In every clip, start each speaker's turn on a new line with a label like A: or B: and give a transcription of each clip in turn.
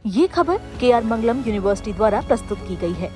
A: ये खबर KR मंगलम university द्वारा प्रस्तुत की गई है।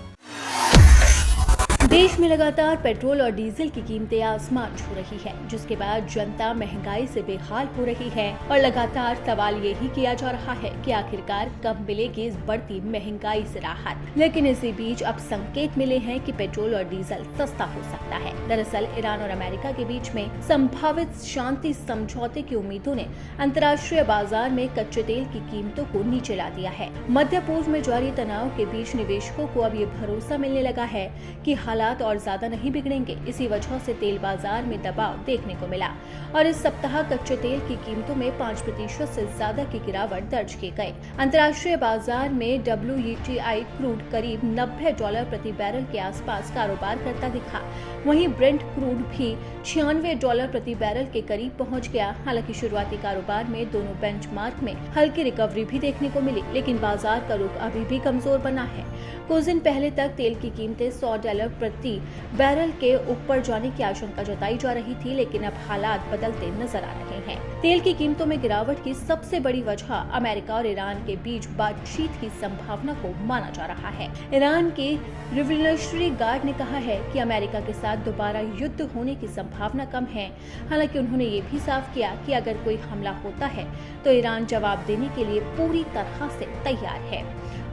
B: देश में लगातार पेट्रोल और डीजल की कीमतें आसमान छू रही है, जिसके बाद जनता महंगाई से बेहाल हो रही है और लगातार सवाल यही किया जा रहा है कि आखिरकार कब मिलेगी इस बढ़ती महंगाई से राहत। लेकिन इसी बीच अब संकेत मिले हैं कि पेट्रोल और डीजल सस्ता हो सकता है। दरअसल ईरान और अमेरिका के बीच में संभावित शांति समझौते की उम्मीदों ने अंतर्राष्ट्रीय बाजार में कच्चे तेल की कीमतों को नीचे ला दिया है। मध्य पूर्व में जारी तनाव के बीच निवेशकों को अब ये भरोसा मिलने लगा है कि हालात और ज्यादा नहीं बिगड़ेंगे। इसी वजह से तेल बाजार में दबाव देखने को मिला और इस सप्ताह कच्चे तेल की कीमतों में 5% से ज्यादा की गिरावट दर्ज की गई। अंतर्राष्ट्रीय बाजार में WTI क्रूड करीब $90 प्रति बैरल के आसपास कारोबार करता दिखा। वहीं ब्रेंट क्रूड भी $96 प्रति बैरल के करीब पहुंच गया। हालांकि शुरुआती कारोबार में दोनों बेंचमार्क में हल्की रिकवरी भी देखने को मिली, लेकिन बाजार का रुख अभी भी कमजोर बना है। कुछ दिन पहले तक तेल की कीमतें $100 प्रति बैरल के ऊपर जाने की आशंका जताई जा रही थी, लेकिन अब हालात बदलते नजर आ रहे हैं। तेल की कीमतों में गिरावट की सबसे बड़ी वजह अमेरिका और ईरान के बीच बातचीत की संभावना को माना जा रहा है। ईरान के रिवोल्यूशनरी गार्ड ने कहा है कि अमेरिका के साथ दोबारा युद्ध होने की संभावना कम है। हालांकि उन्होंने ये भी साफ किया कि अगर कोई हमला होता है तो ईरान जवाब देने के लिए पूरी तरह से तैयार है।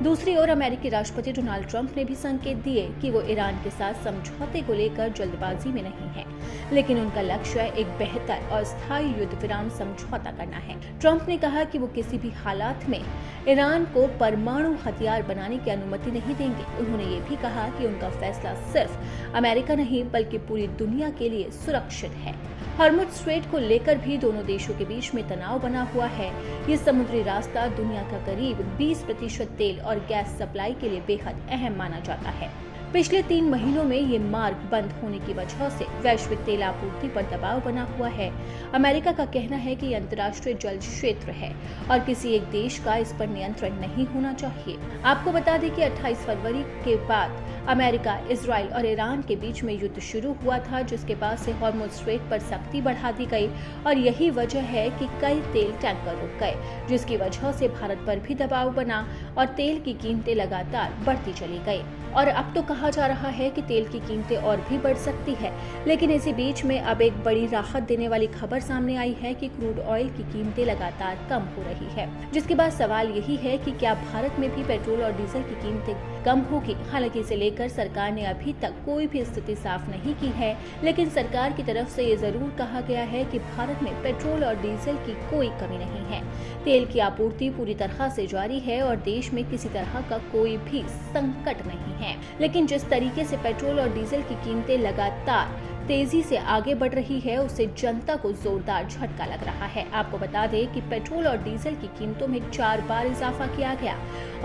B: दूसरी ओर अमेरिकी राष्ट्रपति डोनाल्ड ट्रंप ने भी संकेत दिए कि वो ईरान के साथ समझौते को लेकर जल्दबाजी में नहीं है, लेकिन उनका लक्ष्य एक बेहतर और स्थायी युद्ध विराम समझौता करना है। ट्रंप ने कहा कि वो किसी भी हालात में ईरान को परमाणु हथियार बनाने की अनुमति नहीं देंगे। उन्होंने ये भी कहा कि उनका फैसला सिर्फ अमेरिका नहीं बल्कि पूरी दुनिया के लिए सुरक्षित है। हॉर्मुज़ स्ट्रेट को लेकर भी दोनों देशों के बीच में तनाव बना हुआ है। ये समुद्री रास्ता दुनिया का करीब 20% तेल और गैस सप्लाई के लिए बेहद अहम माना जाता है। पिछले 3 महीनों में ये मार्ग बंद होने की वजह से वैश्विक तेल आपूर्ति पर दबाव बना हुआ है। अमेरिका का कहना है कि ये अंतर्राष्ट्रीय जल क्षेत्र है और किसी एक देश का इस पर नियंत्रण नहीं होना चाहिए। आपको बता दें कि 28 फरवरी के बाद अमेरिका, इजराइल और ईरान के बीच में युद्ध शुरू हुआ था, जिसके बाद से हॉर्मुज़ स्ट्रेट पर सख्ती बढ़ा दी गई और यही वजह है कि कई तेल टैंकर रुक गए, जिसकी वजह से भारत पर भी दबाव बना और तेल की कीमतें लगातार बढ़ती चली गई। और अब तो कहा जा रहा है कि तेल की कीमतें और भी बढ़ सकती है। लेकिन इसी बीच में अब एक बड़ी राहत देने वाली खबर सामने आई है कि क्रूड ऑयल की कीमतें लगातार कम हो रही है, जिसके बाद सवाल यही है कि क्या भारत में भी पेट्रोल और डीजल की कीमतें कम होगी। हालांकि इसे लेकर सरकार ने अभी तक कोई भी स्थिति साफ नहीं की है, लेकिन सरकार की तरफ से ये जरूर कहा गया है कि भारत में पेट्रोल और डीजल की कोई कमी नहीं है। तेल की आपूर्ति पूरी तरह से जारी है और देश में किसी तरह का कोई भी संकट नहीं है। लेकिन जिस तरीके से पेट्रोल और डीजल की कीमतें लगातार तेजी से आगे बढ़ रही है, उससे जनता को जोरदार झटका लग रहा है। आपको बता दें कि पेट्रोल और डीजल की कीमतों में 4 बार इजाफा किया गया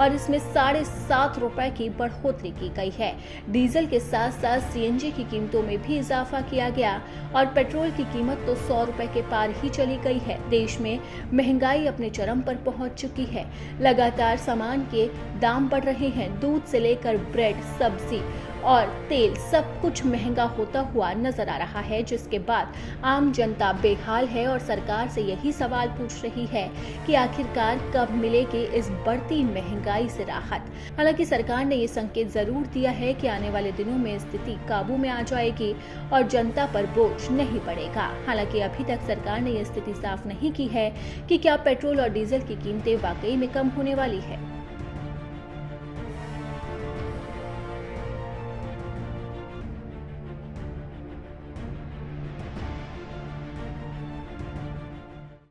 B: और इसमें ₹7.5 की बढ़ोतरी की गई है। डीजल के साथ साथ CNG की कीमतों में भी इजाफा किया गया और पेट्रोल की कीमत तो ₹100 के पार ही चली गई है। देश में महंगाई अपने चरम पर पहुंच चुकी है। लगातार सामान के दाम बढ़ रहे हैं। दूध से लेकर ब्रेड, सब्जी और तेल सब कुछ महंगा होता हुआ नजर आ रहा है, जिसके बाद आम जनता बेहाल है और सरकार से यही सवाल पूछ रही है कि आखिरकार कब मिलेगी इस बढ़ती महंगाई से राहत। हालांकि सरकार ने ये संकेत जरूर दिया है कि आने वाले दिनों में स्थिति काबू में आ जाएगी और जनता पर बोझ नहीं पड़ेगा। हालांकि अभी तक सरकार ने ये स्थिति साफ नहीं की है कि क्या पेट्रोल और डीजल की कीमतें वाकई में कम होने वाली है।